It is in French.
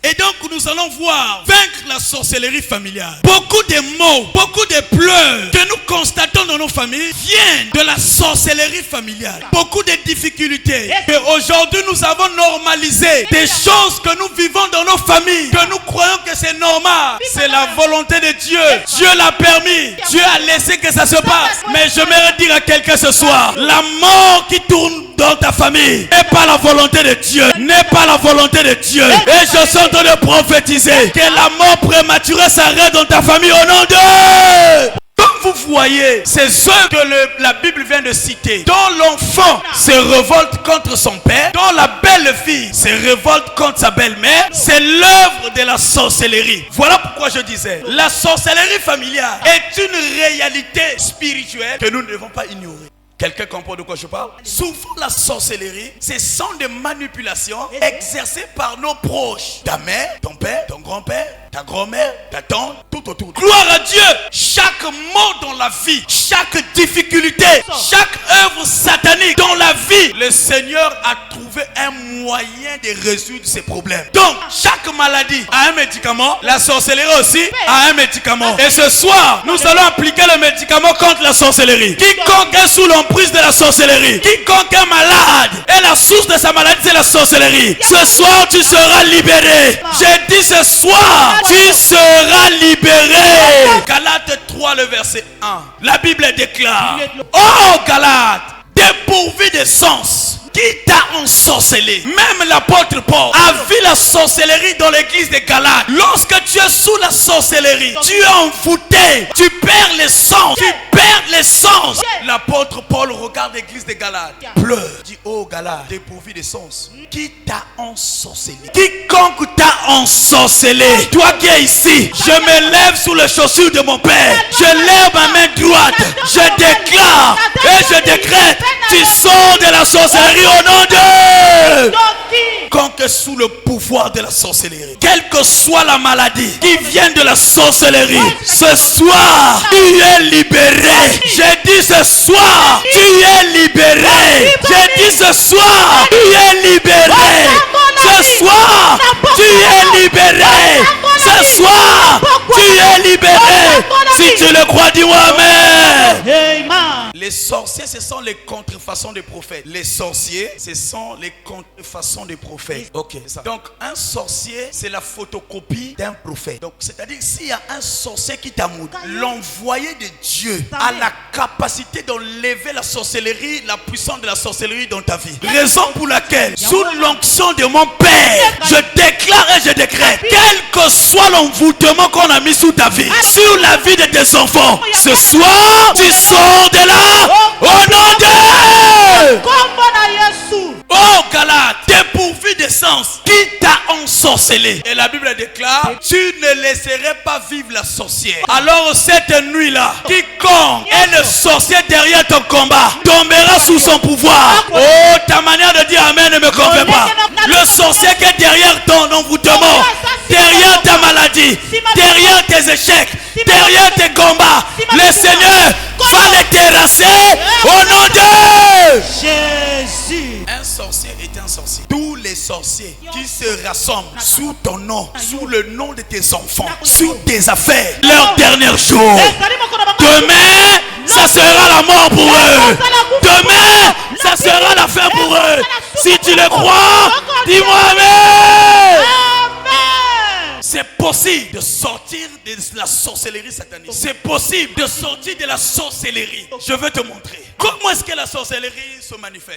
Et donc nous allons voir vaincre la sorcellerie familiale. Beaucoup de maux, beaucoup de pleurs que nous constatons dans nos familles viennent de la sorcellerie familiale. Beaucoup de difficultés que aujourd'hui nous avons normalisé. Des choses que nous vivons dans nos familles, que nous croyons que c'est normal. C'est la volonté de Dieu. Dieu l'a permis. Dieu a laissé que ça se passe. Mais j'aimerais dire à quelqu'un ce soir, la mort qui tourne dans ta famille n'est pas la volonté de Dieu. N'est pas la volonté de Dieu. Et je suis en train de prophétiser que la mort prématurée s'arrête dans ta famille au nom de... Comme vous voyez, c'est ce que la Bible vient de citer. Dont l'enfant se révolte contre son père, dont la belle-fille se révolte contre sa belle-mère, c'est l'œuvre de la sorcellerie. Voilà pourquoi je disais, la sorcellerie familiale est une réalité spirituelle que nous ne devons pas ignorer. Quelqu'un comprend de quoi je parle? Souvent la sorcellerie, ce sont des manipulations exercées par nos proches. Ta mère, ton père, ton grand-père, ta grand-mère, ta tante, tout autour. Gloire à Dieu! Chaque mot dans la vie, chaque difficulté, chaque œuvre satanique dans la vie, le Seigneur a trouvé un moyen de résoudre ces problèmes. Donc, chaque maladie a un médicament, la sorcellerie aussi a un médicament. Et ce soir, nous allons appliquer le médicament contre la sorcellerie. Quiconque est sous l'emprise de la sorcellerie, quiconque est malade, et la source de sa maladie c'est la sorcellerie. Ce soir, tu seras libéré. J'ai dit ce soir, tu seras libéré. Galates 3, le verset 1. La Bible déclare: oh Galates, dépourvu de sens, qui t'a ensorcelé? Même l'apôtre Paul a vu la sorcellerie dans l'église de Galates. Lorsque tu es sous la sorcellerie, tu es envoûté, tu perds les sens, tu perds les sens. L'apôtre Paul regarde l'église de Galates, pleure, dit: oh Galates, dépourvu de sens, qui t'a ensorcelé? Quiconque t'a ensorcelé, toi qui es ici, je me lève sous les chaussures de mon père, je lève ma main droite, je déclare et je décrète: tu sors de la sorcellerie au nom de... Quiconque sous le pouvoir de la sorcellerie, quelle que soit la maladie qui vient de la sorcellerie, ce soir tu es libéré. J'ai dit ce soir tu es libéré. J'ai dit ce soir tu es libéré. Ce soir tu es libéré. Ce soir tu es libéré. Si tu le crois, dis-moi amen. Les sorciers, ce sont les contrefaçons des prophètes. Les sorciers, ce sont les contrefaçons des prophètes. Ok, c'est ça. Donc, un sorcier, c'est la photocopie d'un prophète. Donc, c'est-à-dire, s'il y a un sorcier qui t'a maudit, l'envoyé de Dieu a la capacité d'enlever la sorcellerie, la puissance de la sorcellerie dans ta vie. Raison pour laquelle, sous l'onction de mon Père, je déclare et je décrète, quel que soit l'envoûtement qu'on a mis sous ta vie, sur la vie de tes enfants, ce soir, tu sors de là. Au nom de... oh Galates, dépourvu de sens, qui t'a ensorcelé? Et la Bible déclare: tu ne laisserais pas vivre la sorcière. Alors cette nuit-là, quiconque est le sorcier derrière ton combat tombera sous son pouvoir. Oh, ta manière de dire amen ne me convainc pas. Le sorcier qui est derrière ton envoûtement, derrière ta maladie, derrière tes échecs, derrière tes combats, le Seigneur va les terrasser au nom de Jésus. Un sorcier est un sorcier. Tous les sorciers qui se rassemblent sous ton nom, sous le nom de tes enfants, sous tes affaires, leur dernier jour, demain, ça sera la mort pour eux. Demain, ça sera la fin pour eux. Si tu le crois, dis-moi amen. C'est possible de sortir de la sorcellerie satanique. C'est possible de sortir de la sorcellerie. Je veux te montrer. Comment est-ce que la sorcellerie se manifeste?